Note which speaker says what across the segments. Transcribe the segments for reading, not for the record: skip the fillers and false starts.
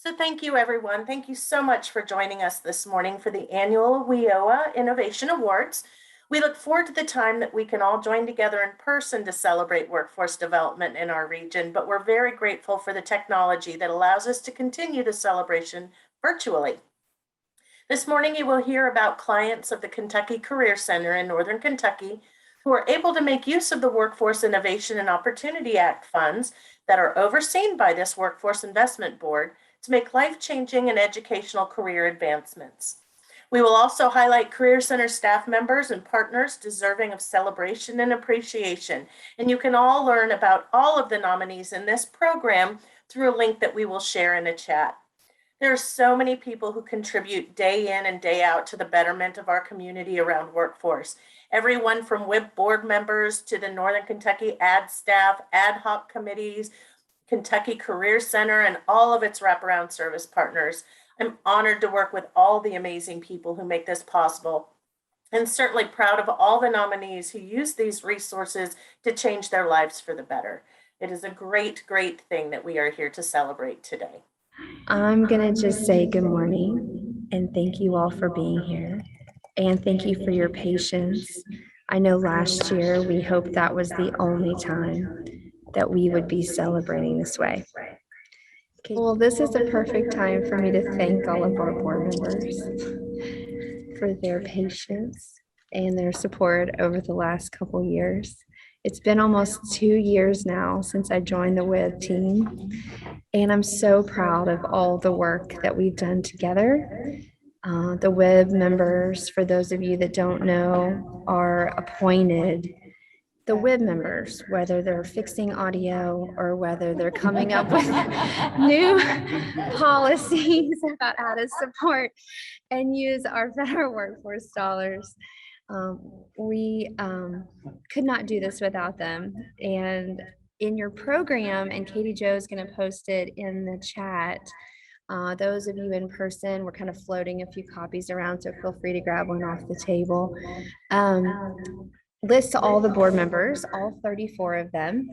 Speaker 1: So thank you, everyone. Thank you so much for joining us this morning for the annual WIOA Innovation Awards. We look forward to the time that we can all join together in person to celebrate workforce development in our region, but we're very grateful for the technology that allows us to continue the celebration virtually. This morning, you will hear about clients of the Kentucky Career Center in Northern Kentucky who are able to make use of the Workforce Innovation and Opportunity Act funds that are overseen by this Workforce Investment Board to make life-changing and educational career advancements. We will also highlight Career Center staff members and partners deserving of celebration and appreciation. And you can all learn about all of the nominees in this program through a link that we will share in the chat. There are so many people who contribute day in and day out to the betterment of our community around workforce. Everyone from WIB board members to the Northern Kentucky ad staff, ad hoc committees, Kentucky Career Center, and all of its wraparound service partners. I'm honored to work with all the amazing people who make this possible, and certainly proud of all the nominees who use these resources to change their lives for the better. It is a great, great thing that we are here to celebrate today.
Speaker 2: I'm going to just say good morning and thank you all for being here. And thank you for your patience. I know last year we hoped that was the only time that we would be celebrating this way. Okay, well, this is the perfect time for me to thank all of our board members for their patience and their support over the last couple years. It's been almost 2 years now since I joined the WIB team, and I'm so proud of all the work that we've done together. The WIB members, for those of you that don't know, are appointed. The WIB members, whether they're fixing audio or whether they're coming up with new policies about how to support and use our federal workforce dollars. We could not do this without them. And in your program, and Katie Jo is going to post it in the chat, those of you in person, we're kind of floating a few copies around, so feel free to grab one off the table. Lists all the board members, all 34 of them.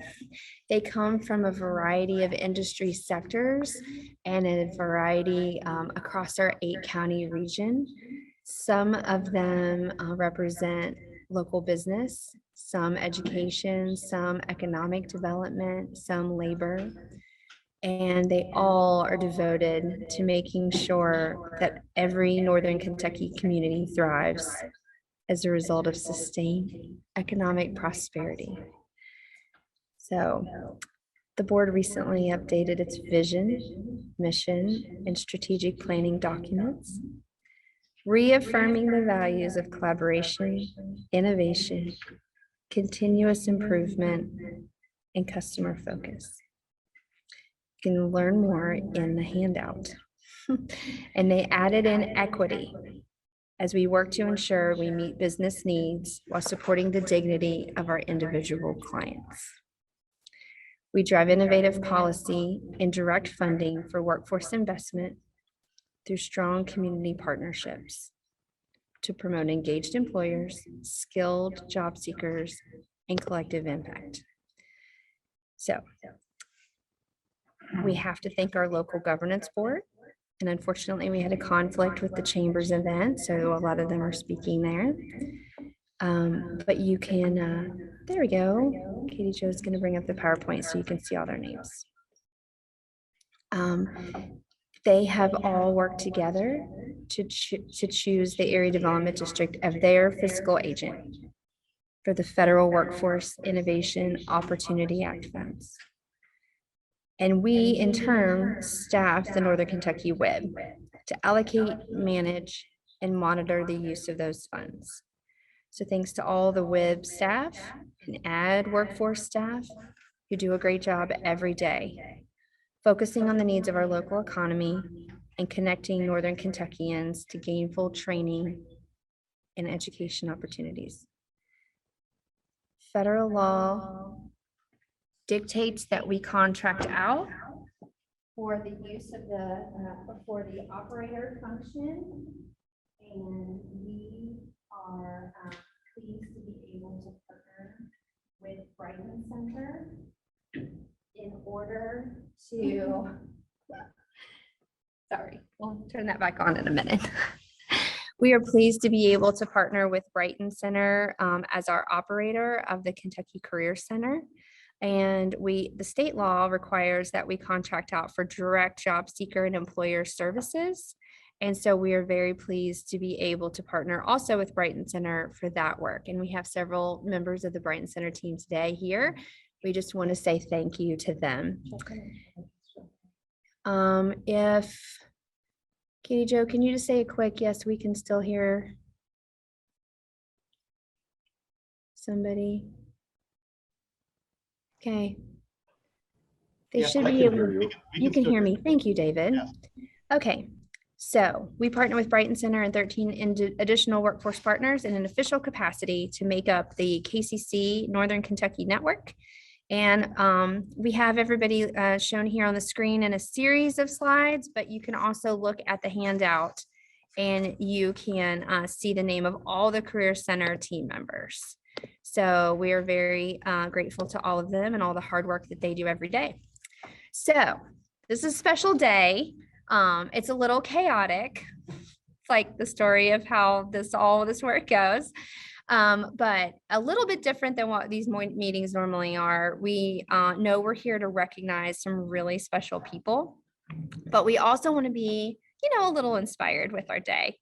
Speaker 2: They come from a variety of industry sectors and a variety across our 8-county region. Some of them represent local business, some education, some economic development, some labor. And they all are devoted to making sure that every Northern Kentucky community thrives as a result of sustained economic prosperity. So the board recently updated its vision, mission, and strategic planning documents, reaffirming the values of collaboration, innovation, continuous improvement, and customer focus. You can learn more in the handout. And they added in equity as we work to ensure we meet business needs while supporting the dignity of our individual clients. We drive innovative policy and direct funding for workforce investment through strong community partnerships to promote engaged employers, skilled job seekers, and collective impact. So we have to thank our local governance board. And unfortunately, we had a conflict with the chamber's event, so a lot of them are speaking there. But you can, there we go. Katie Jo is going to bring up the PowerPoint so you can see all their names. They have all worked together to choose the Area Development District of their fiscal agent for the Federal Workforce Innovation Opportunity Act funds. And we, in turn, staff the Northern Kentucky WIB to allocate, manage, and monitor the use of those funds. So thanks to all the WIB staff and ad workforce staff who do a great job every day, focusing on the needs of our local economy and connecting Northern Kentuckians to gainful training and education opportunities. Federal law dictates that we contract out for the use of for the operator function, and we are pleased to be able to partner with Brighton Center in order to Sorry, we'll turn that back on in a minute. We are pleased to be able to partner with Brighton Center as our operator of the Kentucky Career Center. And the state law requires that we contract out for direct job seeker and employer services. And so we are very pleased to be able to partner also with Brighton Center for that work. And we have several members of the Brighton Center team today here. We just want to say thank you to them. If Katie Jo, can you just say a quick, yes, we can still hear somebody? Okay. They
Speaker 3: Yes,
Speaker 2: should
Speaker 3: I
Speaker 2: be
Speaker 3: can
Speaker 2: able,
Speaker 3: hear you.
Speaker 2: you can hear me. Thank you, David.
Speaker 3: Yes.
Speaker 2: Okay, so we partner with Brighton Center and 13 additional workforce partners in an official capacity to make up the KCC Northern Kentucky Network. And we have everybody shown here on the screen in a series of slides, but you can also look at the handout and you can see the name of all the Career Center team members. So we are very grateful to all of them and all the hard work that they do every day. So this is a special day. It's a little chaotic. It's like the story of how all this work goes. But a little bit different than what these meetings normally are. We know we're here to recognize some really special people, but we also want to be, a little inspired with our day.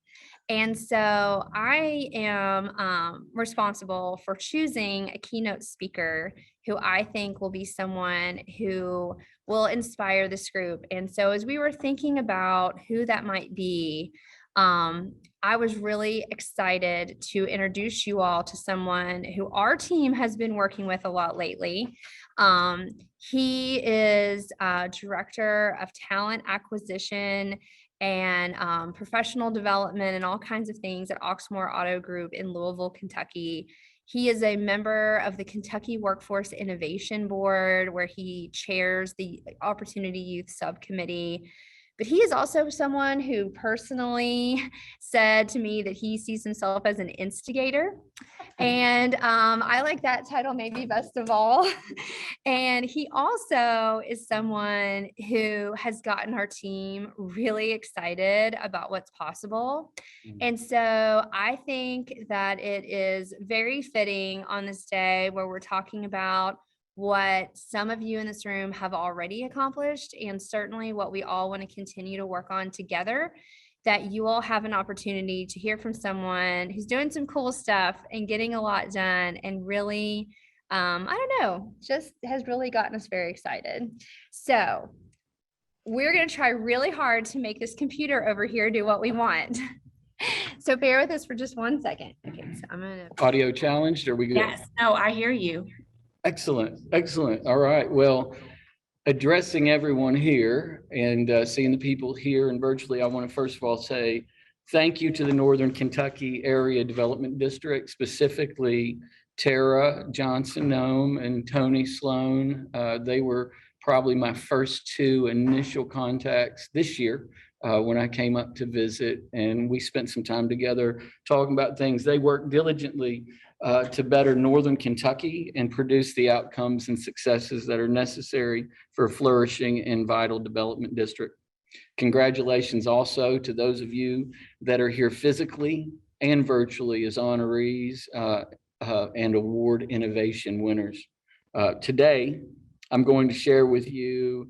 Speaker 2: And so I am responsible for choosing a keynote speaker who I think will be someone who will inspire this group. And so as we were thinking about who that might be, I was really excited to introduce you all to someone who our team has been working with a lot lately. He is Director of Talent Acquisition and professional development and all kinds of things at Oxmoor Auto Group in Louisville, Kentucky. He is a member of the Kentucky Workforce Innovation Board, where he chairs the Opportunity Youth Subcommittee. But he is also someone who personally said to me that he sees himself as an instigator. And I like that title maybe best of all. And he also is someone who has gotten our team really excited about what's possible. And so I think that it is very fitting on this day where we're talking about what some of you in this room have already accomplished, and certainly what we all want to continue to work on together, that you all have an opportunity to hear from someone who's doing some cool stuff and getting a lot done and really, I don't know, just has really gotten us very excited. So we're going to try really hard to make this computer over here do what we want. So bear with us for just 1 second. Okay, so I'm going to.
Speaker 3: Audio challenged, are we good?
Speaker 4: Yes, no, I hear you.
Speaker 3: Excellent, excellent. All right, well, addressing everyone here and seeing the people here and virtually, I want to first of all say thank you to the Northern Kentucky Area Development District, specifically Tara Johnson-Nome and Tony Sloan. They were probably my first two initial contacts this year when I came up to visit, and we spent some time together talking about things. They worked diligently to better Northern Kentucky and produce the outcomes and successes that are necessary for a flourishing and vital development district. Congratulations also to those of you that are here physically and virtually as honorees and award innovation winners. Today, I'm going to share with you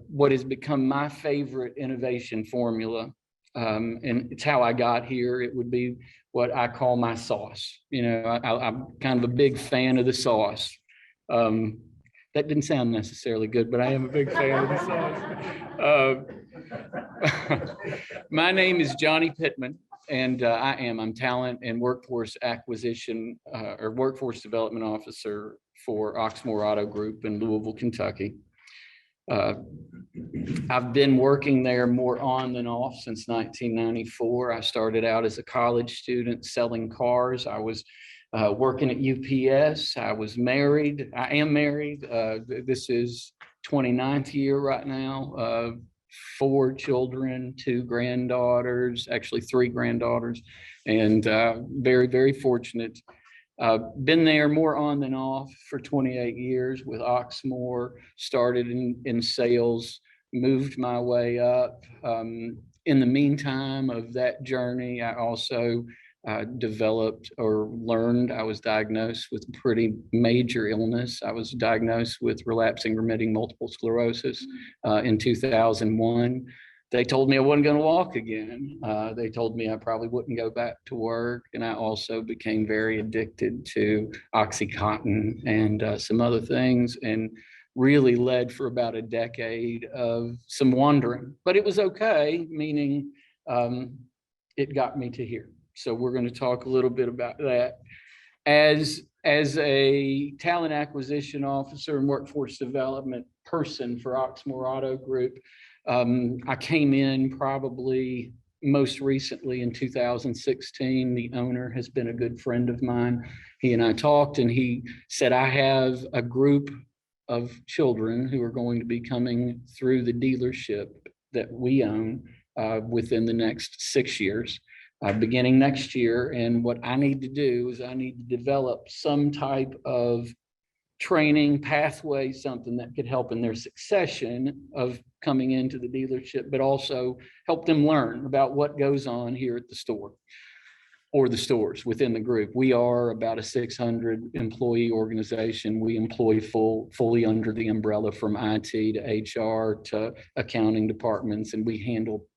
Speaker 3: what has become my favorite innovation formula. And it's how I got here. It would be what I call my sauce. I'm kind of a big fan of the sauce. That didn't sound necessarily good, but I am a big fan of the sauce. My name is Johnny Pittman, and I'm talent and workforce acquisition or workforce development officer for Oxmoor Auto Group in Louisville, Kentucky. I've been working there more on than off since 1994. I started out as a college student selling cars. I was working at UPS. I was married. I am married. This is 29th year right now. 4 children, 2 granddaughters, actually 3 granddaughters, and very, very fortunate. Been there more on than off for 28 years with Oxmoor, started in sales moved my way up. In the meantime of that journey, I also developed or learned I was diagnosed with a pretty major illness. I was diagnosed with relapsing remitting multiple sclerosis in 2001. They told me I wasn't going to walk again. They told me I probably wouldn't go back to work. And I also became very addicted to Oxycontin and some other things, and really led for about a decade of some wandering. But it was okay, meaning it got me to here. So we're going to talk a little bit about that. As a talent acquisition officer and workforce development person for Oxmoor Auto Group, I came in probably most recently in 2016. The owner has been a good friend of mine. He and I talked, and he said, I have a group of children who are going to be coming through the dealership that we own within the next 6 years. Beginning next year. And what I need to do is I need to develop some type of training pathway, something that could help in their succession of coming into the dealership, but also help them learn about what goes on here at the store or the stores within the group. We are about a 600 employee organization. We employ fully under the umbrella from IT to HR to accounting departments, and we handle,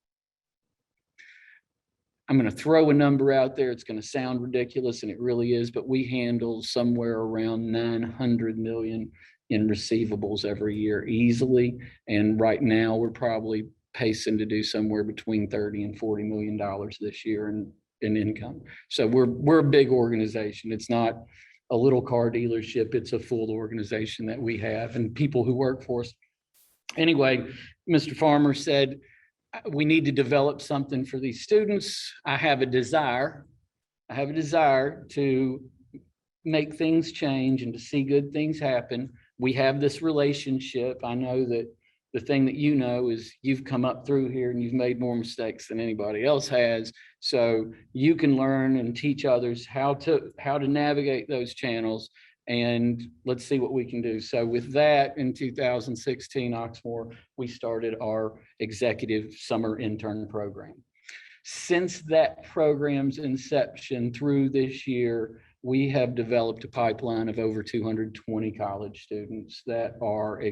Speaker 3: I'm going to throw a number out there. It's going to sound ridiculous, and it really is, but we handle somewhere around 900 million in receivables every year easily. And right now we're probably pacing to do somewhere between 30 and $40 million this year in income. So we're a big organization. It's not a little car dealership. It's a full organization that we have and people who work for us. Anyway, Mr. Farmer said, we need to develop something for these students. I have a desire to make things change and to see good things happen. We have this relationship. I know that the thing that you know is you've come up through here and you've made more mistakes than anybody else has. So you can learn and teach others how to navigate those channels, and let's see what we can do. So with that, in 2016, Oxmoor, we started our executive summer intern program. Since that program's inception through this year, we have developed a pipeline of over 220 college students that are,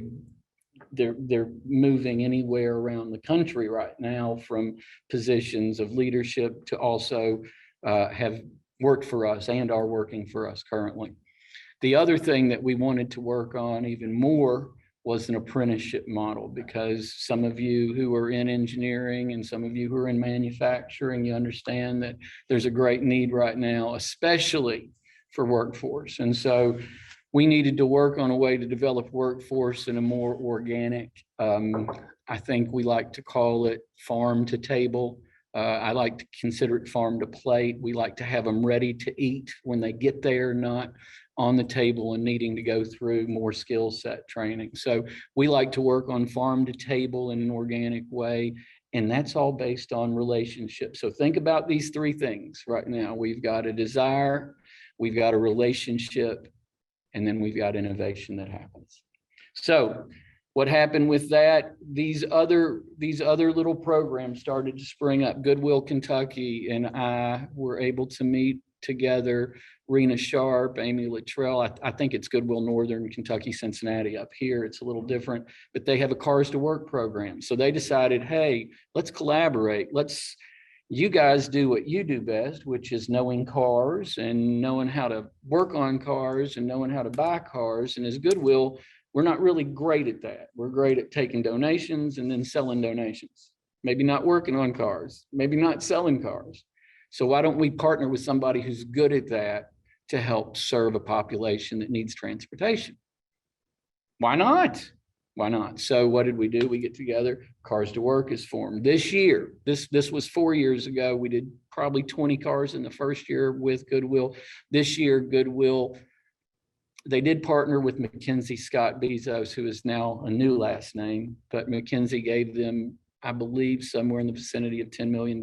Speaker 3: they're moving anywhere around the country right now, from positions of leadership to also have worked for us and are working for us currently. The other thing that we wanted to work on even more was an apprenticeship model, because some of you who are in engineering and some of you who are in manufacturing, you understand that there's a great need right now, especially for workforce. And so we needed to work on a way to develop workforce in a more organic, I think we like to call it farm to table. I like to consider it farm to plate. We like to have them ready to eat when they get there, not on the table and needing to go through more skill set training. So we like to work on farm to table in an organic way. And that's all based on relationships. So think about these three things right now. We've got a desire, we've got a relationship, and then we've got innovation that happens. So what happened with that? These other little programs started to spring up. Goodwill, Kentucky, and I were able to meet together. Rena Sharp, Amy Luttrell. I think it's Goodwill Northern Kentucky, Cincinnati. Up here, it's a little different, but they have a Cars to Work program. So they decided, hey, let's collaborate. You guys do what you do best, which is knowing cars and knowing how to work on cars and knowing how to buy cars. And as Goodwill, we're not really great at that. We're great at taking donations and then selling donations. Maybe not working on cars, maybe not selling cars. So why don't we partner with somebody who's good at that to help serve a population that needs transportation? Why not? Why not? So what did we do? We get together, Cars to Work is formed. This year, this was 4 years ago. We did probably 20 cars in the first year with Goodwill. This year, Goodwill, they did partner with Mackenzie Scott Bezos, who is now a new last name, but Mackenzie gave them, I believe, somewhere in the vicinity of $10 million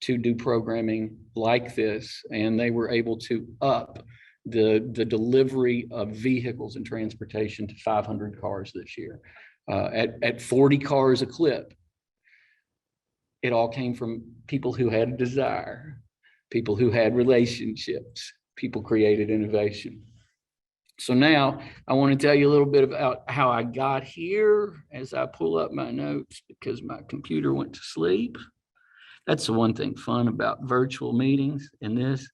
Speaker 3: to do programming like this. And they were able to up the delivery of vehicles and transportation to 500 cars this year. at 40 cars a clip. It all came from people who had desire, people who had relationships, people created innovation. So now I want to tell you a little bit about how I got here as I pull up my notes because my computer went to sleep. That's the one thing fun about virtual meetings, and this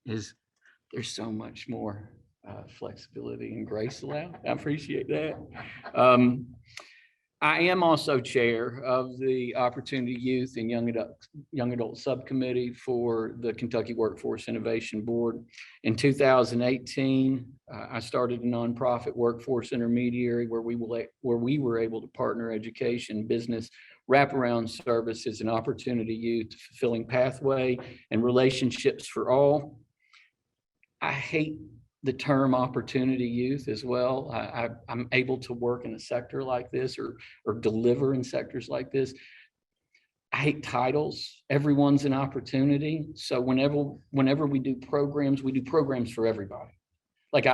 Speaker 3: is there's so much more flexibility and grace allowed. I appreciate that. I am also chair of the Opportunity Youth and Young Adult Subcommittee for the Kentucky Workforce Innovation Board. In 2018, I started a nonprofit workforce intermediary where we were able to partner education, business, wraparound services, and opportunity youth, fulfilling pathway and relationships for all. I hate the term opportunity youth as well. I'm able to work in a sector like this or deliver in sectors like this. I hate titles. Everyone's an opportunity. So whenever we do programs for everybody. Like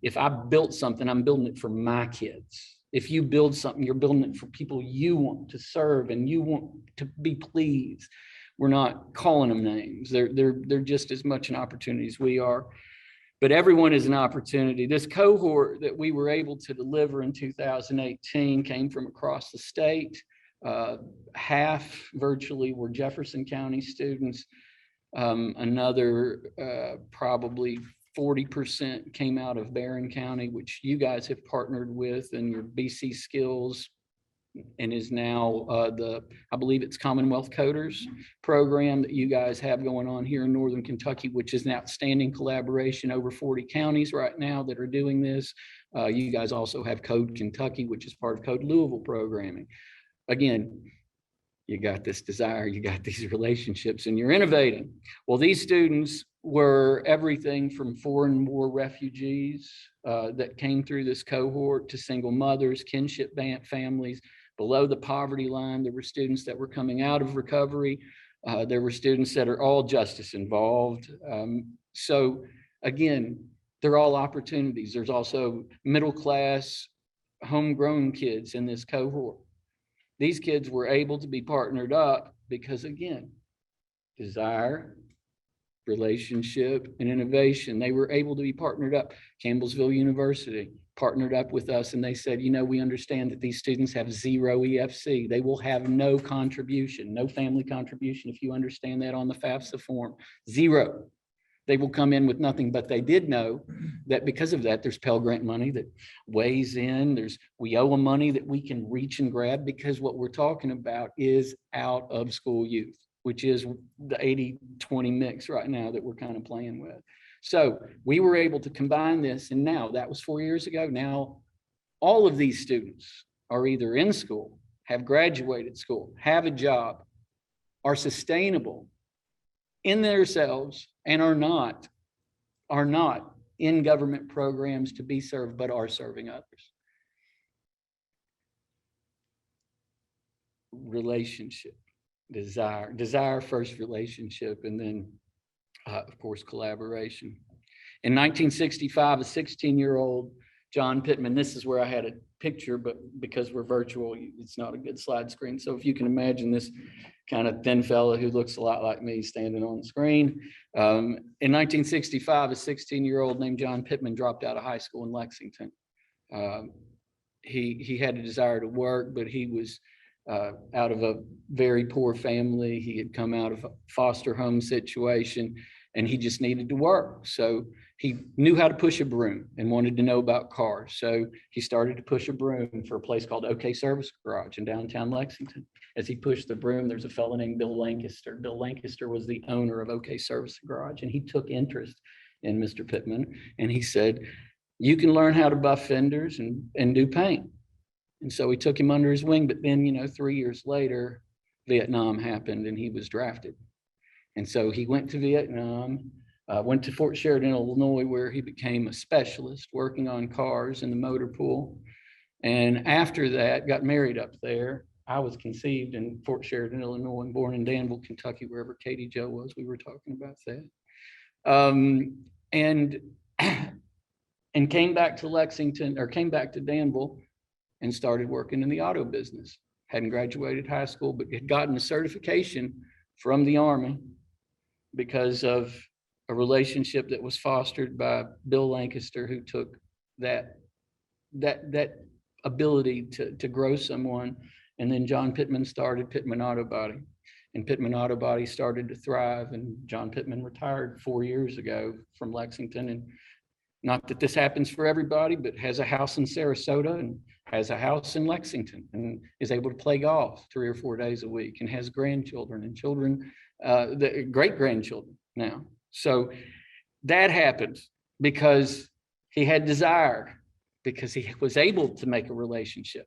Speaker 3: if I built something, I'm building it for my kids. If you build something, you're building it for people you want to serve and you want to be pleased. We're not calling them names. They're just as much an opportunity as we are. But everyone is an opportunity. This cohort that we were able to deliver in 2018 came from across the state. Half virtually were Jefferson County students. Another probably 40% came out of Barron County, which you guys have partnered with in your BC Skills and is now I believe it's Commonwealth Coders program that you guys have going on here in Northern Kentucky, which is an outstanding collaboration, over 40 counties right now that are doing this. You guys also have Code Kentucky, which is part of Code Louisville programming. Again, you got this desire, you got these relationships, and you're innovating. Well, these students were everything from foreign war refugees that came through this cohort to single mothers, kinship families, below the poverty line. There were students that were coming out of recovery. There were students that are all justice involved. So again, they're all opportunities. There's also middle class, homegrown kids in this cohort. These kids were able to be partnered up because, again, desire, relationship, and innovation. They were able to be partnered up. Campbellsville University partnered up with us, and they said, you know, we understand that these students have 0 EFC. They will have no contribution, no family contribution, if you understand that on the FAFSA form. 0. They will come in with nothing, but they did know that because of that, there's Pell Grant money that weighs in. There's WIOA money that we can reach and grab, because what we're talking about is out of school youth, which is the 80-20 mix right now that we're kind of playing with. So we were able to combine this, and now that was 4 years ago. Now all of these students are either in school, have graduated school, have a job, are sustainable in themselves, and are not in government programs to be served, but are serving others. Relationship, desire first, relationship, and then of course collaboration. In 1965, a 16-year-old John Pittman, this is where I had a picture, but because we're virtual, it's not a good slide screen. So if you can imagine this kind of thin fella who looks a lot like me standing on the screen. In 1965, a 16-year-old named John Pittman dropped out of high school in Lexington. He had a desire to work, but he was out of a very poor family. He had come out of a foster home situation, and he just needed to work. So he knew how to push a broom and wanted to know about cars. So he started to push a broom for a place called OK Service Garage in downtown Lexington. As he pushed the broom, there's a fellow named Bill Lancaster. Bill Lancaster was the owner of OK Service Garage, and he took interest in Mr. Pittman. And he said, you can learn how to buff fenders and do paint. And so he took him under his wing. But then, 3 years later, Vietnam happened and he was drafted. And so he went to Vietnam, went to Fort Sheridan, Illinois, where he became a specialist working on cars in the motor pool. And after that, got married up there. I was conceived in Fort Sheridan, Illinois, and born in Danville, Kentucky, wherever Katie Jo was. We were talking about that. And came back to Lexington, or came back to Danville and started working in the auto business. Hadn't graduated high school, but had gotten a certification from the Army because of a relationship that was fostered by Bill Lancaster, who took that ability to grow someone. And then John Pittman started Pittman Auto Body, and Pittman Auto Body started to thrive. And John Pittman retired 4 years ago from Lexington. And not that this happens for everybody, but has a house in Sarasota and has a house in Lexington and is able to play golf 3 or 4 days a week and has grandchildren and children, great grandchildren now. So that happened because he had desire, because he was able to make a relationship.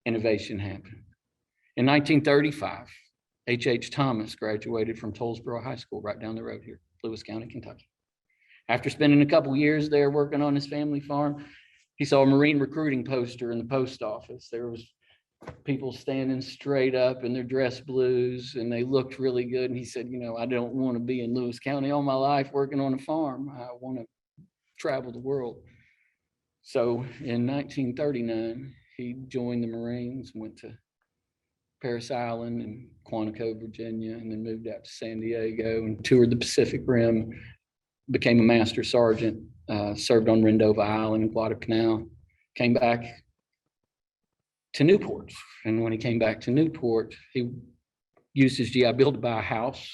Speaker 3: Innovation happened. In 1935, H.H. Thomas graduated from Tollsboro High School right down the road here, Lewis County, Kentucky. After spending a couple years there working on his family farm, he saw a Marine recruiting poster in the post office. There was people standing straight up in their dress blues, and they looked really good. And he said, you know, I don't want to be in Lewis County all my life working on a farm. I want to travel the world. So in 1939, he joined the Marines, went to Parris Island and Quantico, Virginia, and then moved out to San Diego and toured the Pacific Rim, became a master sergeant, served on Rendova Island and Guadalcanal, came back to Newport. And when he came back to Newport, he used his GI Bill to buy a house.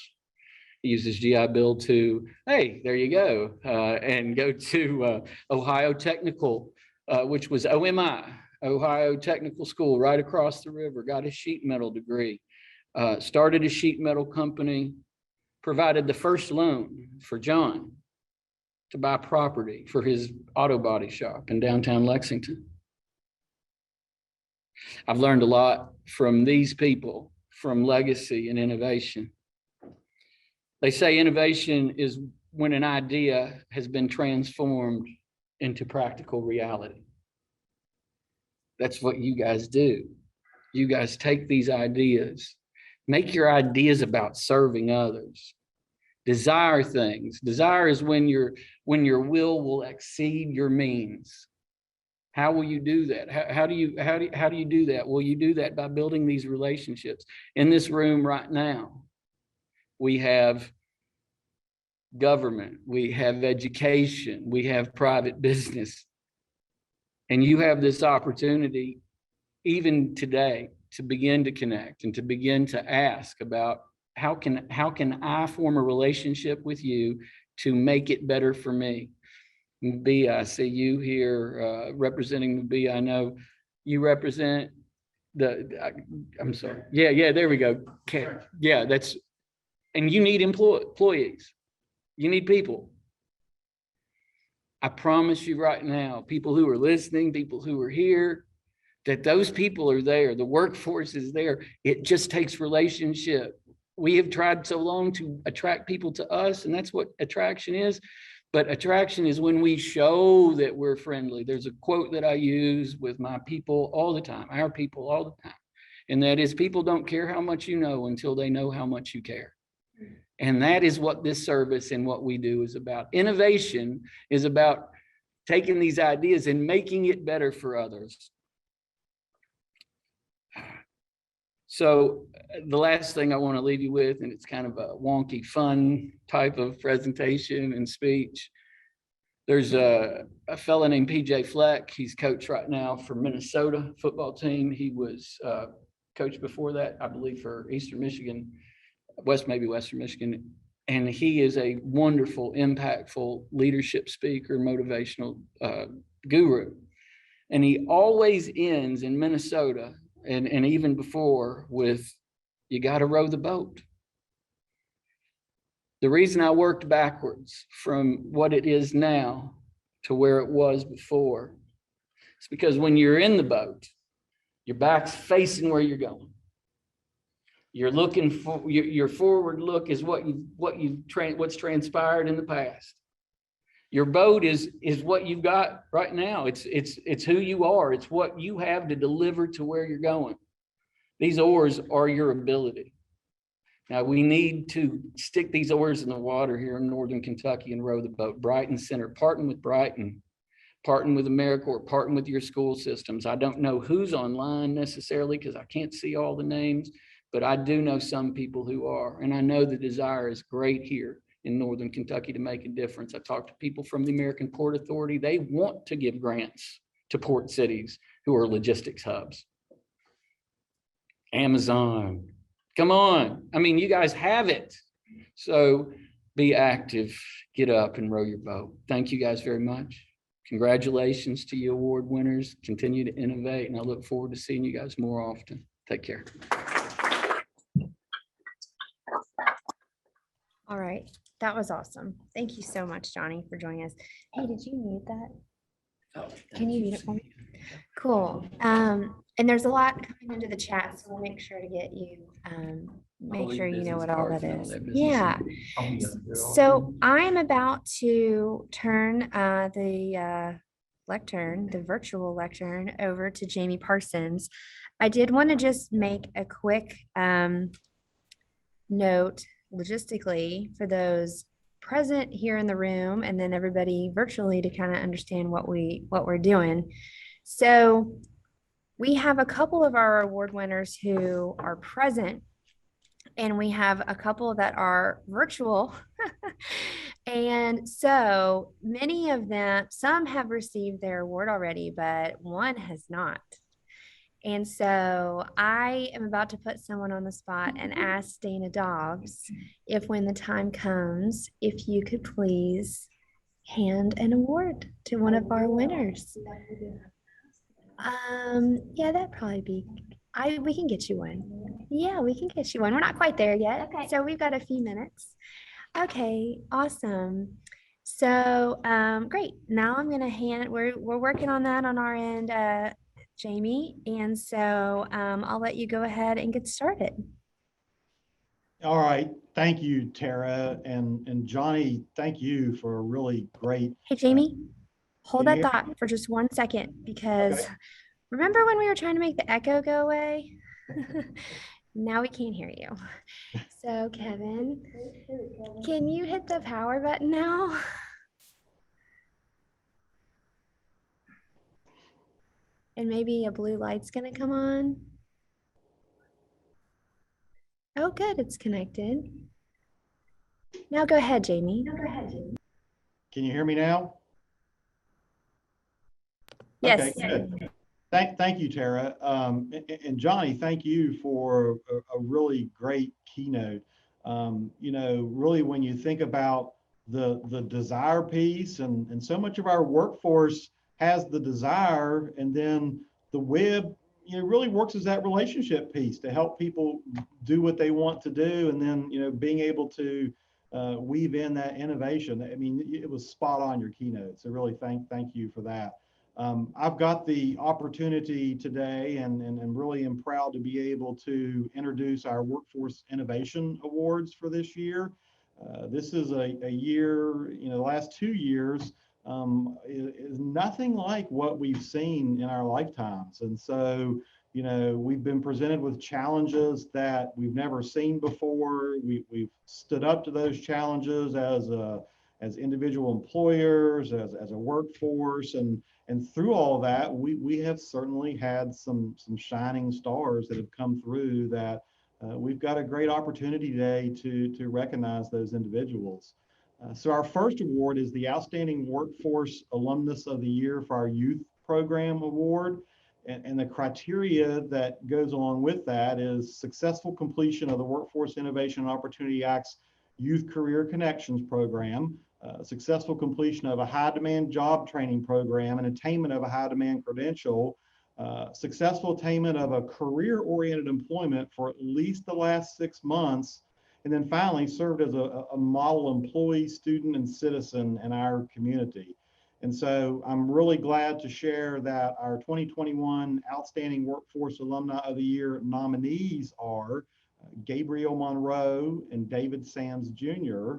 Speaker 3: He used his GI Bill to, hey, there you go, and go to Ohio Technical, which was OMI, Ohio Technical School, right across the river, got his sheet metal degree, started a sheet metal company, provided the first loan for John to buy property for his auto body shop in downtown Lexington. I've learned a lot from these people, from legacy and innovation. They say innovation is when an idea has been transformed into practical reality. That's what you guys do. You guys take these ideas, make your ideas about serving others. Desire things. Desire is when your will exceed your means. How will you do that? How do you do that? Well, you do that by building these relationships. In this room right now, we have government, we have education, we have private business. And you have this opportunity, even today, to begin to connect and to begin to ask about how can I form a relationship with you to make it better for me? B, I see you here representing B. I know you represent I'm sorry. Yeah, there we go. Okay. Yeah, and you need employees. You need people. I promise you right now, people who are listening, people who are here, that those people are there. The workforce is there. It just takes relationship. We have tried so long to attract people to us, and that's what attraction is. But attraction is when we show that we're friendly. There's a quote that I use with my people all the time, our people all the time. And that is, people don't care how much you know until they know how much you care. And that is what this service and what we do is about. Innovation is about taking these ideas and making it better for others. So the last thing I want to leave you with, and it's kind of a wonky, fun type of presentation and speech. There's a fellow named PJ Fleck. He's coach right now for Minnesota football team. He was coach before that, I believe, for Eastern Michigan, maybe Western Michigan. And he is a wonderful, impactful leadership speaker, motivational guru. And he always ends in Minnesota, and even before, with, you got to row the boat. The reason I worked backwards from what it is now to where it was before is because when you're in the boat, your back's facing where you're going. You're looking for your forward look is what's transpired in the past. Your boat is what you've got right now. It's who you are. It's what you have to deliver to where you're going. These oars are your ability. Now we need to stick these oars in the water here in northern Kentucky and row the boat. Brighton Center, partner with Brighton. partnering with America or partnering with your school systems. I don't know who's online necessarily because I can't see all the names, but I do know some people who are, and I know the desire is great here in Northern Kentucky to make a difference. I talked to people from the American Port Authority. They want to give grants to port cities who are logistics hubs. Amazon, come on. I mean, you guys have it. So be active, get up and row your boat. Thank you guys very much. Congratulations to you award winners. Continue to innovate, and I look forward to seeing you guys more often. Take care.
Speaker 2: All right, that was awesome. Thank you so much, Johnny, for joining us. Hey, did you mute that?
Speaker 3: Oh,
Speaker 2: Can you mute it for me? Cool. And there's a lot coming into the chat, so we'll make sure to get you, make sure you know what all that is. Yeah. So I'm about to turn the lectern, the virtual lectern, over to Jamie Parsons. I did want to just make a quick note logistically for those present here in the room and then everybody virtually to kind of understand what we're doing. So we have a couple of our award winners who are present, and we have a couple that are virtual. And so many of them, some have received their award already, but one has not. And so I am about to put someone on the spot and ask Dana Dobbs if when the time comes, if you could please hand an award to one of our winners. Yeah, that'd probably be, we can get you one. Yeah, we can get you one. We're not quite there yet. Okay. So we've got a few minutes. Okay, awesome. So, great. Now I'm going to hand, we're working on that on our end, Jamie. And so, I'll let you go ahead and get started.
Speaker 4: All right. Thank you, Tara. And Johnny, thank you for a really great.
Speaker 2: Hey, Jamie, hold
Speaker 4: Can
Speaker 2: that
Speaker 4: you hear
Speaker 2: thought for just 1 second, because
Speaker 4: Okay.
Speaker 2: remember when we were trying to make the echo go away? Now we can't hear you. So Kevin, can you hit the power button now? And maybe a blue light's gonna come on. Oh, good, it's connected. Now go ahead, Jamie.
Speaker 4: Can you hear me now?
Speaker 2: Yes.
Speaker 4: Okay, good. Thank you, Tara. And Johnny, thank you for a really great keynote. You know, really when you think about the desire piece, and so much of our workforce has the desire, and then the WIB, you know, really works as that relationship piece to help people do what they want to do, and then, you know, being able to weave in that innovation. I mean, it was spot on, your keynote. So really thank you for that. I've got the opportunity today and really am proud to be able to introduce our Workforce Innovation Awards for this year. This is a year, you know, the last 2 years is nothing like what we've seen in our lifetimes. And so, you know, we've been presented with challenges that we've never seen before. We've stood up to those challenges as individual employers, as a workforce, and through all that, we have certainly had some shining stars that have come through that we've got a great opportunity today to recognize those individuals. So our first award is the Outstanding Workforce Alumnus of the Year for our Youth Program Award. And the criteria that goes along with that is successful completion of the Workforce Innovation and Opportunity Act's Youth Career Connections Program, successful completion of a high demand job training program and attainment of a high demand credential, successful attainment of a career oriented employment for at least the last 6 months, and then finally served as a model employee, student, and citizen in our community. And so I'm really glad to share that our 2021 Outstanding Workforce Alumni of the Year nominees are Gabriel Monroe and David Sams Jr.,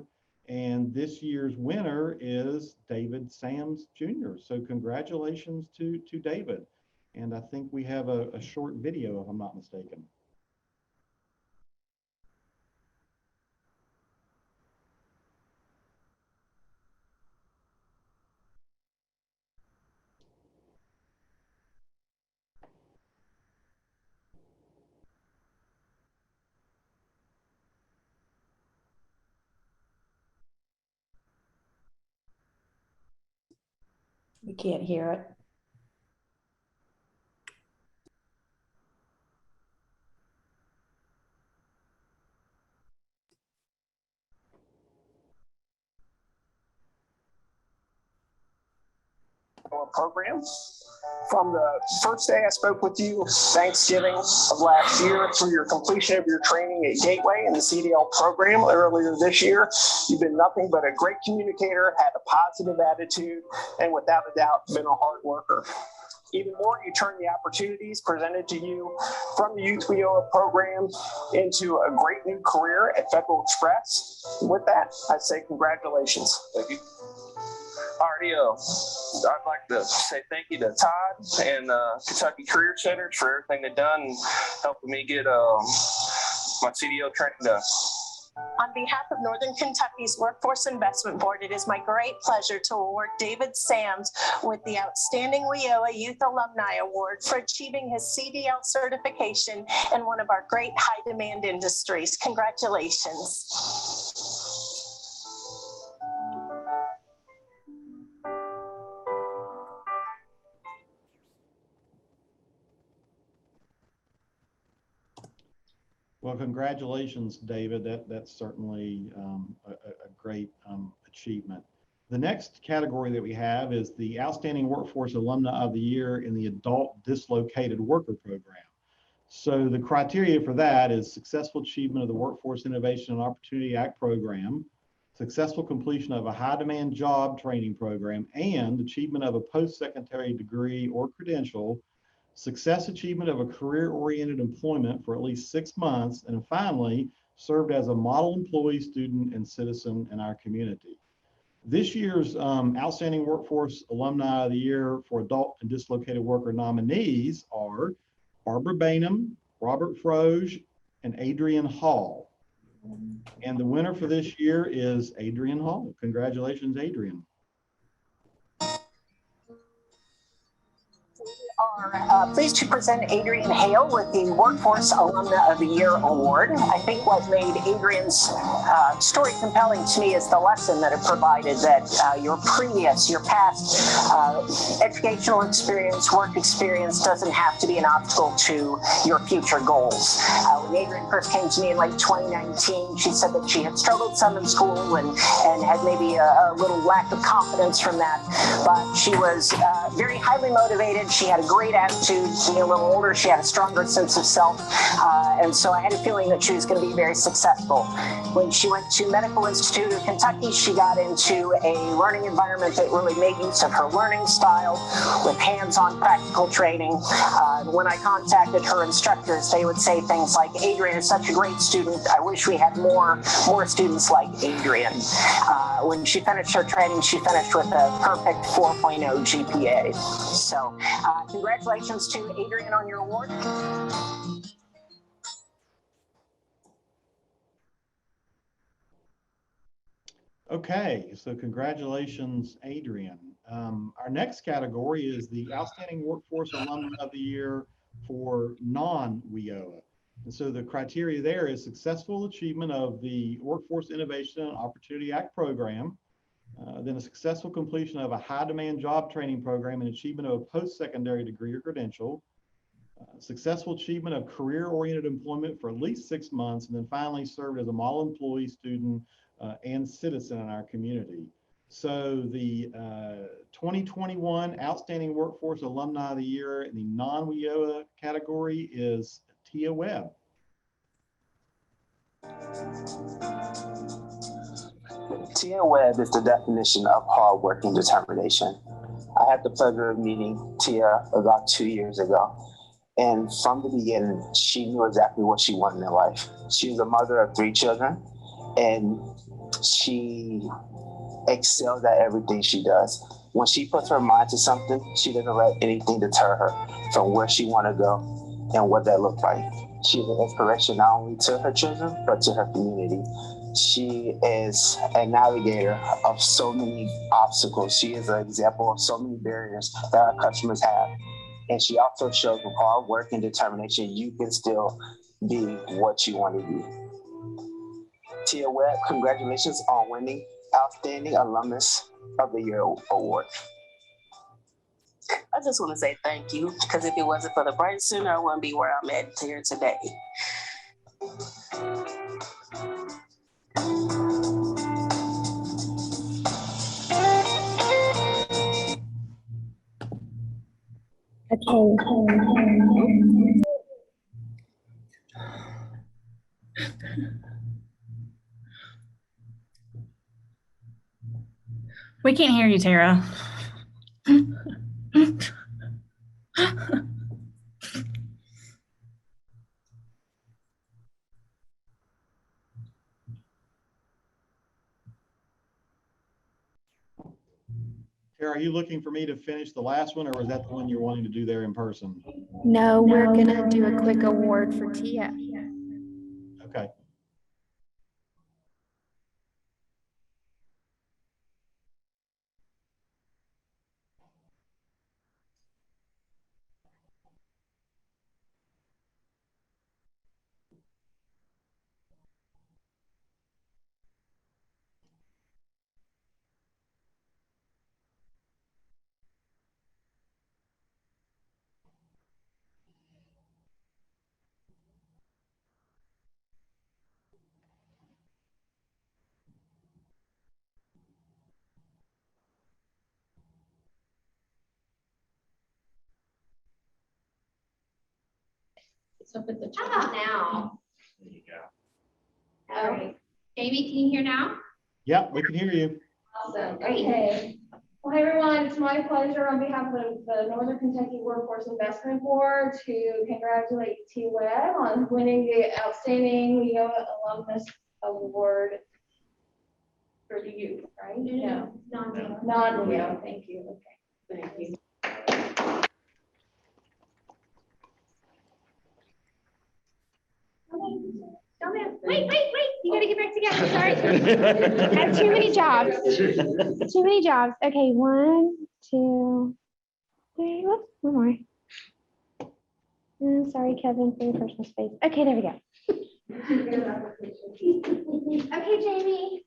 Speaker 4: and this year's winner is David Sams Jr. So congratulations to David. And I think we have a short video, if I'm not mistaken.
Speaker 5: We can't hear it.
Speaker 6: Program. From the first day I spoke with you, Thanksgiving of last year, through your completion of your training at Gateway and the CDL program earlier this year, you've been nothing but a great communicator, had a positive attitude, and without a doubt, been a hard worker. Even more, you turn the opportunities presented to you from the Youth WIOA program into a great new career at Federal Express. With that, I say congratulations.
Speaker 7: Thank you. Alrighty, I'd like to say thank you to Todd and Kentucky Career Center for everything they've done, helping me get my CDL training done.
Speaker 8: On behalf of Northern Kentucky's Workforce Investment Board, it is my great pleasure to award David Sams with the Outstanding WIOA Youth Alumni Award for achieving his CDL certification in one of our great high-demand industries. Congratulations.
Speaker 4: Well, congratulations, David. That's certainly a great achievement. The next category that we have is the Outstanding Workforce Alumni of the Year in the Adult Dislocated Worker Program. So the criteria for that is successful achievement of the Workforce Innovation and Opportunity Act program, successful completion of a high-demand job training program, and achievement of a post-secondary degree or credential, success achievement of a career-oriented employment for at least 6 months, and finally, served as a model employee, student, and citizen in our community. This year's Outstanding Workforce Alumni of the Year for Adult and Dislocated Worker nominees are Barbara Bainham, Robert Froge, and Adrian Hall. And the winner for this year is Adrian Hall. Congratulations, Adrian.
Speaker 6: Are pleased to present Adrian Hale with the Workforce Alumna of the Year Award. I think what made Adrian's story compelling to me is the lesson that it provided, that your past educational experience, work experience doesn't have to be an obstacle to your future goals. When Adrian first came to me in late 2019, she said that she had struggled some in school and had maybe a little lack of confidence from that, but she was very highly motivated. She had a great attitude. Being a little older, she had a stronger sense of self, and so I had a feeling that she was going to be very successful. When she went to Medical Institute of Kentucky, she got into a learning environment that really made use of her learning style with hands-on practical training. When I contacted her instructors, they would say things like, "Adrian is such a great student. I wish we had more students like Adrian." When she finished her training, she finished with a perfect 4.0 GPA. So congratulations to Adrian on your award.
Speaker 4: Okay, so congratulations, Adrian. Our next category is the Outstanding Workforce Alumni of the Year for non-WIOA. And so the criteria there is successful achievement of the Workforce Innovation and Opportunity Act program, then a successful completion of a high-demand job training program and achievement of a post-secondary degree or credential, successful achievement of career-oriented employment for at least 6 months, and then finally served as a model employee, student, and citizen in our community. So the 2021 Outstanding Workforce Alumni of the Year in the non-WIOA category is Tia Webb.
Speaker 9: Tia Webb is the definition of hard work and determination. I had the pleasure of meeting Tia about 2 years ago. And from the beginning, she knew exactly what she wanted in life. She was a mother of 3 children, and she excels at everything she does. When she puts her mind to something, she doesn't let anything deter her from where she wants to go and what that looks like. She's an inspiration not only to her children, but to her community. She is a navigator of so many obstacles. She is an example of so many barriers that our customers have. And she also shows with hard work and determination, you can still be what you want to be. Tia Webb, congratulations on winning Outstanding Alumnus of the Year Award.
Speaker 5: I just want to say thank you, because if it wasn't for the Bright Center, I wouldn't be where I'm at here today.
Speaker 10: We can't hear you, Tara.
Speaker 4: Tara, are you looking for me to finish the last one, or was that the one you're wanting to do there in person?
Speaker 2: No, we're gonna do a quick award for Tia.
Speaker 4: Okay.
Speaker 11: It's up at the top now. There you go. All right. Amy, can you hear now?
Speaker 4: Yeah, we can hear you.
Speaker 11: Awesome. Okay. Well, hi everyone. It's my pleasure on behalf of the Northern Kentucky Workforce Investment Board to congratulate WIOA on winning the Outstanding WIOA Alumnus Award for the youth, right? No. Non-WIOA. Thank you. Okay. Thank you.
Speaker 12: Wait. You gotta get back together. Sorry. I have too many jobs. Too many jobs. Okay, 1, 2, 3. Whoops, one more. Sorry, Kevin, for your personal space. Okay, there we go. Okay, Jamie.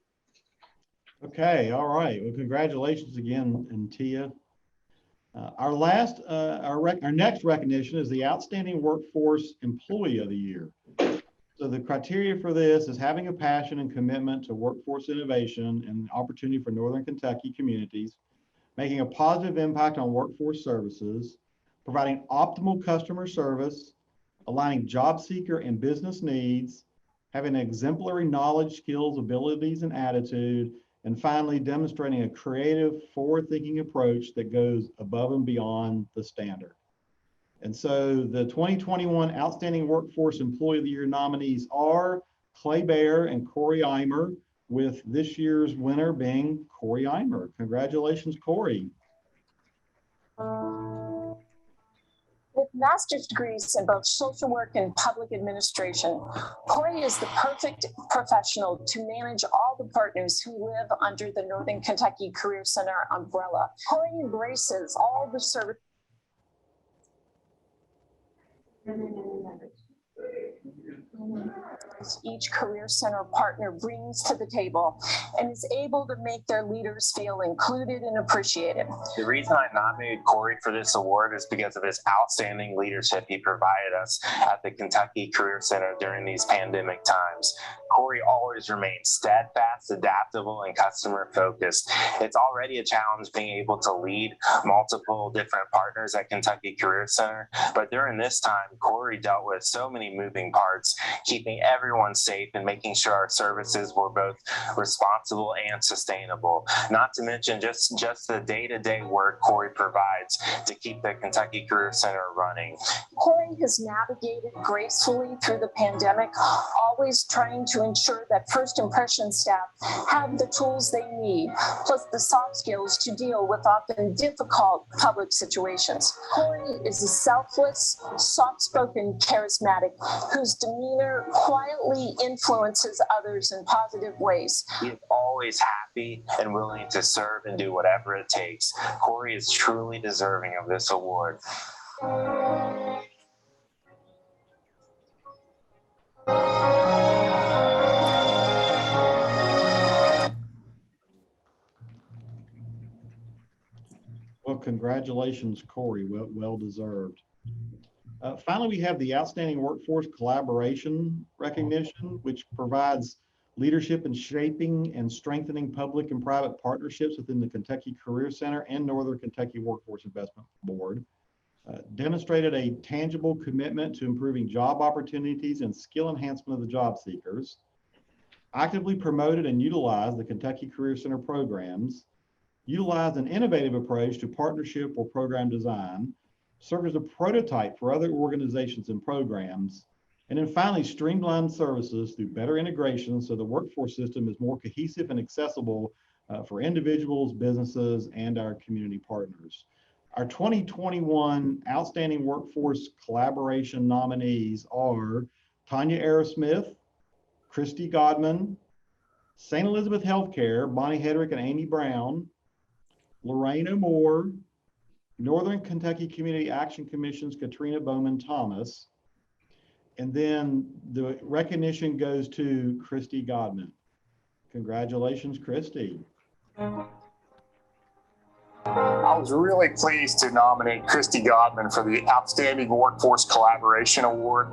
Speaker 4: Okay, all right. Well, congratulations again, and Tia. Our next recognition is the Outstanding Workforce Employee of the Year. So the criteria for this is having a passion and commitment to workforce innovation and opportunity for Northern Kentucky communities, making a positive impact on workforce services, providing optimal customer service, aligning job seeker and business needs, having exemplary knowledge, skills, abilities, and attitude, and finally demonstrating a creative, forward-thinking approach that goes above and beyond the standard. And so the 2021 Outstanding Workforce Employee of the Year nominees are Clay Bear and Corey Eimer, with this year's winner being Corey Eimer. Congratulations, Corey.
Speaker 8: With master's degrees in both social work and public administration, Corey is the perfect professional to manage all the partners who live under the Northern Kentucky Career Center umbrella. Corey embraces all the services each Career Center partner brings to the table and is able to make their leaders feel included and appreciated.
Speaker 7: The reason I nominated Corey for this award is because of his outstanding leadership he provided us at the Kentucky Career Center during these pandemic times. Corey always remains steadfast, adaptable, and customer focused. It's already a challenge being able to lead multiple different partners at Kentucky Career Center, but during this time, Corey dealt with so many moving parts, keeping everyone safe and making sure our services were both responsible and sustainable. Not to mention just the day-to-day work Corey provides to keep the Kentucky Career Center running.
Speaker 8: Corey has navigated gracefully through the pandemic, always trying to ensure that First Impression staff have the tools they need, plus the soft skills to deal with often difficult public situations. Corey is a selfless, soft-spoken, charismatic, whose demeanor quietly influences others in positive ways.
Speaker 7: He is always happy and willing to serve and do whatever it takes. Corey is truly deserving of this award.
Speaker 4: Well, congratulations, Corey. Well deserved. Finally, we have the Outstanding Workforce Collaboration recognition, which provides leadership in shaping and strengthening public and private partnerships within the Kentucky Career Center and Northern Kentucky Workforce Investment Board. Demonstrated a tangible commitment to improving job opportunities and skill enhancement of the job seekers. Actively promoted and utilized the Kentucky Career Center programs. Utilized an innovative approach to partnership or program design. Served as a prototype for other organizations and programs. And then finally, streamlined services through better integration so the workforce system is more cohesive and accessible for individuals, businesses, and our community partners. Our 2021 Outstanding Workforce Collaboration nominees are Tanya Arrowsmith, Christy Godman, St. Elizabeth Healthcare, Bonnie Hedrick and Amy Brown, Lorraine O'Moore, Northern Kentucky Community Action Commission's Katrina Bowman Thomas, and then the recognition goes to Christy Godman. Congratulations, Christy.
Speaker 10: I was really pleased to nominate Christy Godman for the Outstanding Workforce Collaboration Award.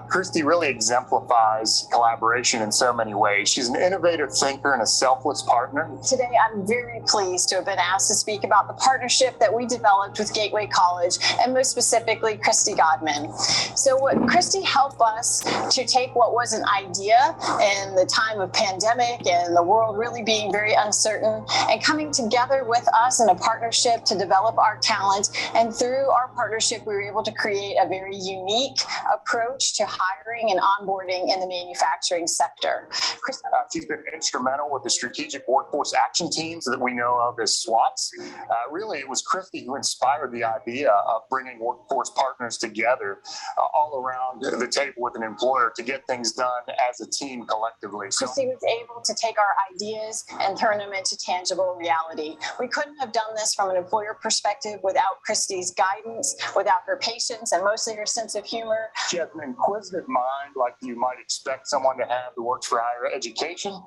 Speaker 10: Christy really exemplifies collaboration in so many ways. She's an innovative thinker and a selfless partner.
Speaker 8: Today, I'm very pleased to have been asked to speak about the partnership that we developed with Gateway College, and most specifically, Christy Godman. So what Christy helped us to take what was an idea in the time of pandemic and the world really being very uncertain, and coming together with us in a partnership to develop our talent. And through our partnership, we were able to create a very unique approach to hiring and onboarding in the manufacturing sector.
Speaker 10: She's been instrumental with the strategic workforce action teams that we know of as SWATs. Really, it was Christy who inspired the idea of bringing workforce partners together all around the table with an employer to get things done as a team collectively.
Speaker 8: Christy was able to take our ideas and turn them into tangible reality. We couldn't have done this from an employer perspective without Christy's guidance, without her patience, and mostly her sense of humor.
Speaker 10: She has an inquisitive mind like you might expect someone to have who works for higher education,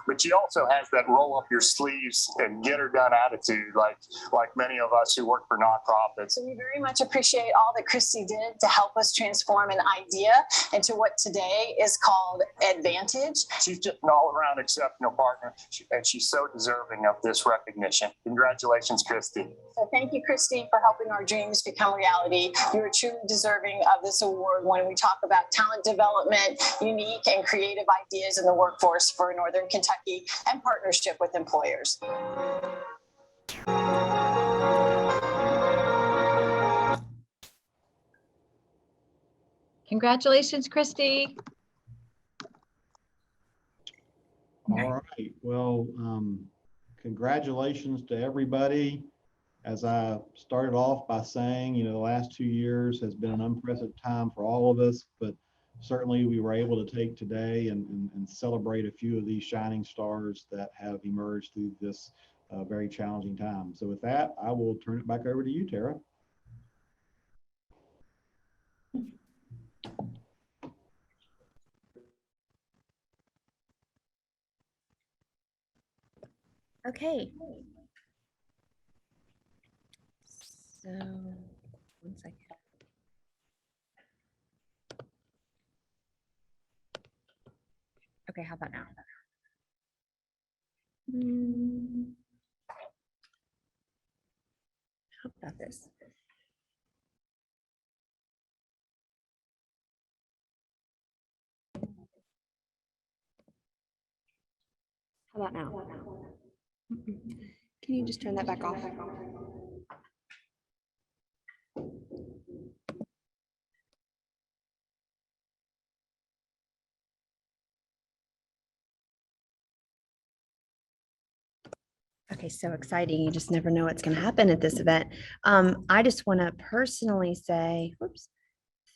Speaker 10: but she also has that roll up your sleeves and get her done attitude like many of us who work for nonprofits.
Speaker 8: So we very much appreciate all that Christy did to help us transform an idea into what today is called Advantage.
Speaker 10: She's just an all-around exceptional partner, and she's so deserving of this recognition. Congratulations, Christy.
Speaker 8: So thank you, Christy, for helping our dreams become reality. You are truly deserving of this award when we talk about talent development, unique and creative ideas in the workforce for Northern Kentucky, and partnership with employers.
Speaker 13: Congratulations, Christy.
Speaker 4: All right. Well, congratulations to everybody. As I started off by saying, the last 2 years has been an unprecedented time for all of us, but certainly we were able to take today and celebrate a few of these shining stars that have emerged through this very challenging time. So with that, I will turn it back over to you, Tara.
Speaker 2: Okay. So, 1 second. Okay, how about now? How about this? How about now? Can you just turn that back off? Okay, so exciting. You just never know what's going to happen at this event. I just want to personally say,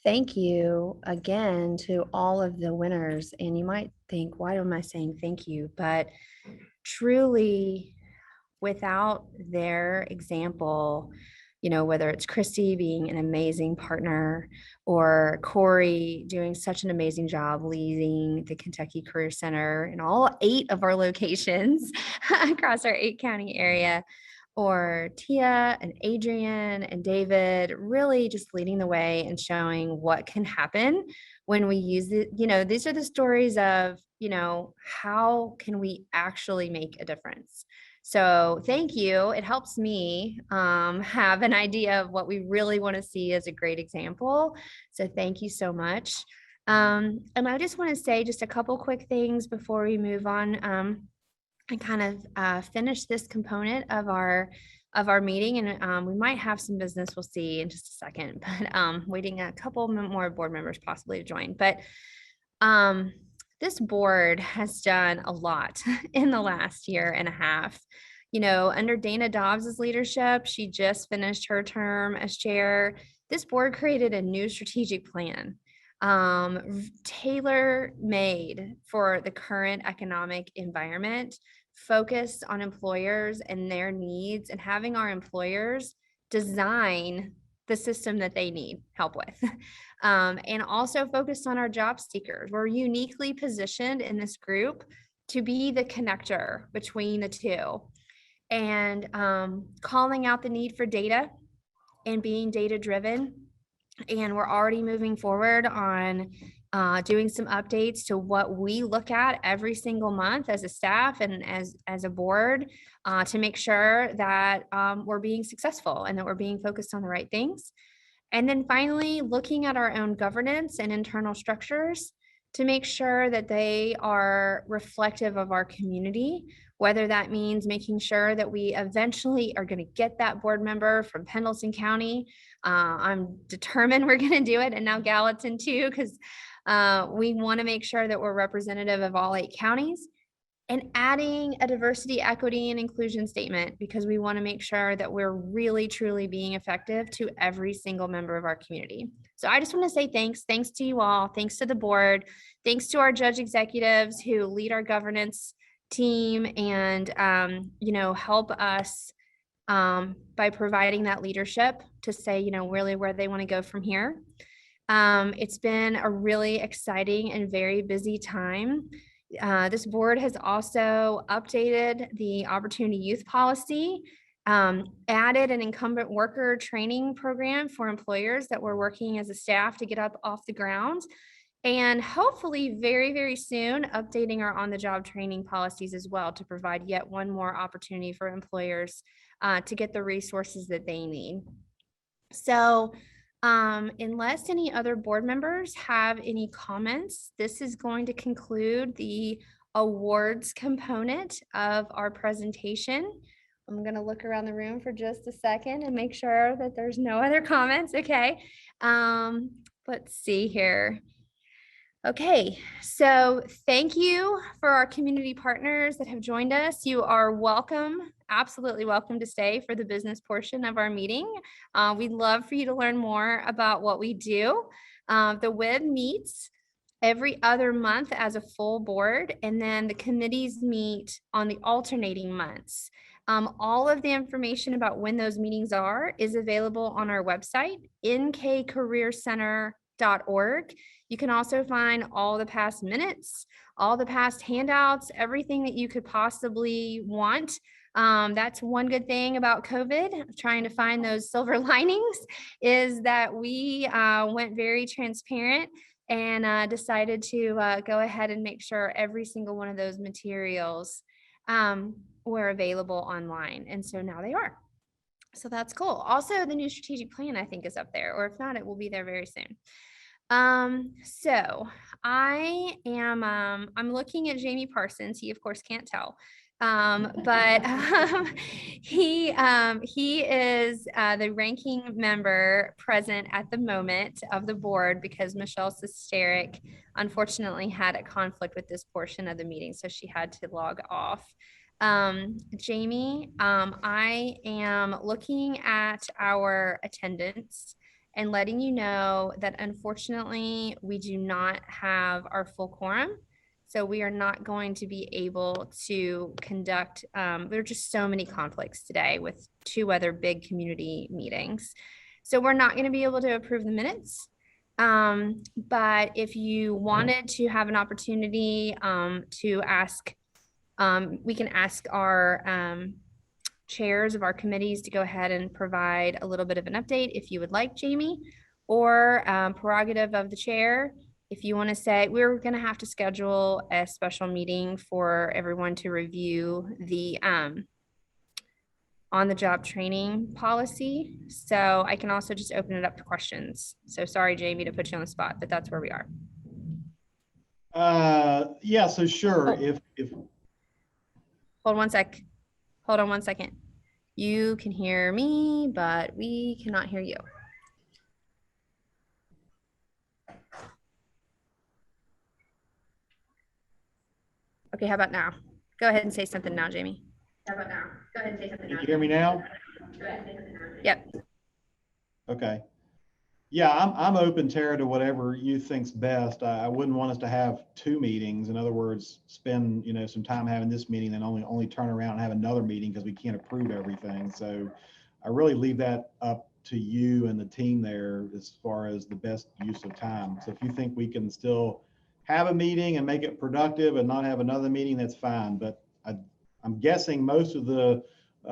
Speaker 2: thank you again to all of the winners. And you might think, why am I saying thank you? But truly, without their example, whether it's Christy being an amazing partner or Corey doing such an amazing job leading the Kentucky Career Center in all 8 of our locations across our 8-county area, or Tia and Adrian and David really just leading the way and showing what can happen when we use it. You know, these are the stories of, you know, how can we actually make a difference? So thank you. It helps me have an idea of what we really want to see as a great example. So thank you so much. And I just want to say just a couple quick things before we move on and kind of finish this component of our meeting. And we might have some business, we'll see in just a second, but waiting a couple more board members possibly to join. But this board has done a lot in the last year and a half. You know, under Dana Dobbs's leadership, she just finished her term as chair. This board created a new strategic plan, tailor-made for the current economic environment, focused on employers and their needs, and having our employers design the system that they need help with. And also focused on our job seekers. We're uniquely positioned in this group to be the connector between the two, and calling out the need for data and being data driven. And we're already moving forward on doing some updates to what we look at every single month as a staff and as a board to make sure that we're being successful and that we're being focused on the right things. And then finally, looking at our own governance and internal structures to make sure that they are reflective of our community, whether that means making sure that we eventually are going to get that board member from Pendleton County. I'm determined we're going to do it, and now Gallatin too, because we want to make sure that we're representative of all 8 counties. And adding a diversity, equity, and inclusion statement, because we want to make sure that we're really, truly being effective to every single member of our community. So I just want to say thanks. Thanks to you all. Thanks to the board. Thanks to our judge executives who lead our governance team and, you know, help us by providing that leadership to say, you know, really where they want to go from here. It's been a really exciting and very busy time. This board has also updated the Opportunity Youth Policy, added an incumbent worker training program for employers that were working as a staff to get up off the ground, and hopefully very, very soon updating our on-the-job training policies as well to provide yet one more opportunity for employers to get the resources that they need. So unless any other board members have any comments, this is going to conclude the awards component of our presentation. I'm going to look around the room for just a second and make sure that there's no other comments. Okay. Let's see here. Okay, so thank you for our community partners that have joined us. You are welcome, absolutely welcome to stay for the business portion of our meeting. We'd love for you to learn more about what we do. The WIB meets every other month as a full board, and then the committees meet on the alternating months. All of the information about when those meetings are is available on our website, nkcareercenter.org. You can also find all the past minutes, all the past handouts, everything that you could possibly want. That's one good thing about COVID, trying to find those silver linings, is that we went very transparent and decided to go ahead and make sure every single one of those materials were available online. And so now they are. So that's cool. Also, the new strategic plan, I think, is up there, or if not, it will be there very soon. So I am, I'm looking at Jamie Parsons. He of course can't tell. But he is the ranking member present at the moment of the board because Michelle Sesteric unfortunately had a conflict with this portion of the meeting, so she had to log off. Jamie, I am looking at our attendance and letting you know that unfortunately we do not have our full quorum. So we are not going to be able to conduct, there are just so many conflicts today with 2 other big community meetings. So we're not going to be able to approve the minutes. But if you wanted to have an opportunity to ask, we can ask our chairs of our committees to go ahead and provide a little bit of an update if you would like, Jamie, or prerogative of the chair. If you want to say, we're going to have to schedule a special meeting for everyone to review the on-the-job training policy. So I can also just open it up to questions. So sorry, Jamie, to put you on the spot, but that's where we are.
Speaker 4: Yeah, so sure.
Speaker 2: Oh.
Speaker 4: If
Speaker 2: Hold on 1 second. You can hear me, but we cannot hear you. Okay, how about now? Go ahead and say something now, Jamie. How about now? Go ahead and say something now.
Speaker 4: Can you hear me now?
Speaker 2: Yep.
Speaker 4: Okay. Yeah, I'm open, Tara, to whatever you think's best. I wouldn't want us to have two meetings. In other words, spend, you know, some time having this meeting, then only turn around and have another meeting because we can't approve everything. So I really leave that up to you and the team there as far as the best use of time. So if you think we can still have a meeting and make it productive and not have another meeting, that's fine. But I'm guessing most of the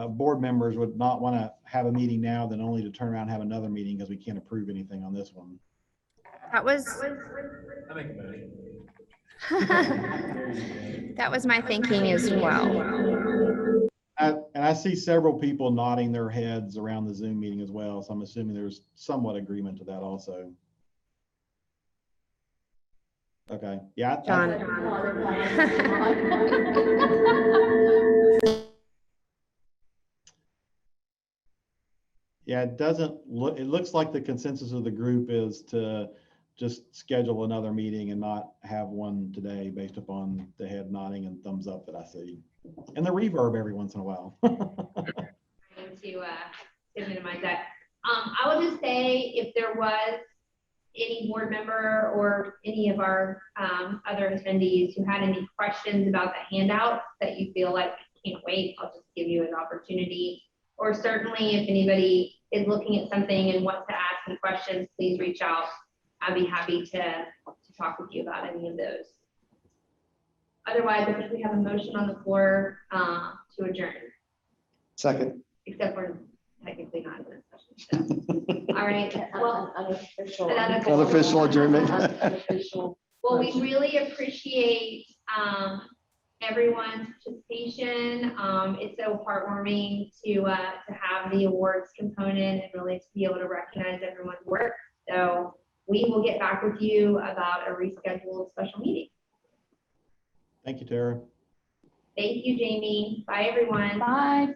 Speaker 4: board members would not want to have a meeting now, then only to turn around and have another meeting because we can't approve anything on this one.
Speaker 2: That was that was my thinking as well.
Speaker 4: And I see several people nodding their heads around the Zoom meeting as well. So I'm assuming there's somewhat agreement to that also. Okay. Yeah.
Speaker 2: John.
Speaker 4: Yeah, it doesn't look, it looks like the consensus of the group is to just schedule another meeting and not have one today based upon the head nodding and thumbs up that I see. And the reverb every once in a while.
Speaker 13: To minimize that. I will just say if there was any board member or any of our other attendees who had any questions about the handouts that you feel like can't wait, I'll just give you an opportunity. Or certainly if anybody is looking at something and wants to ask any questions, please reach out. I'd be happy to talk with you about any of those. Otherwise, I think we have a motion on the floor to adjourn.
Speaker 14: Second.
Speaker 13: Except we're technically not in a session. So. All right. Well,
Speaker 14: Unofficial adjournment.
Speaker 13: Well, we really appreciate everyone's participation. It's so heartwarming to have the awards component and really to be able to recognize everyone's work. So we will get back with you about a rescheduled special meeting.
Speaker 4: Thank you, Tara.
Speaker 13: Thank you, Jamie. Bye, everyone.
Speaker 12: Bye.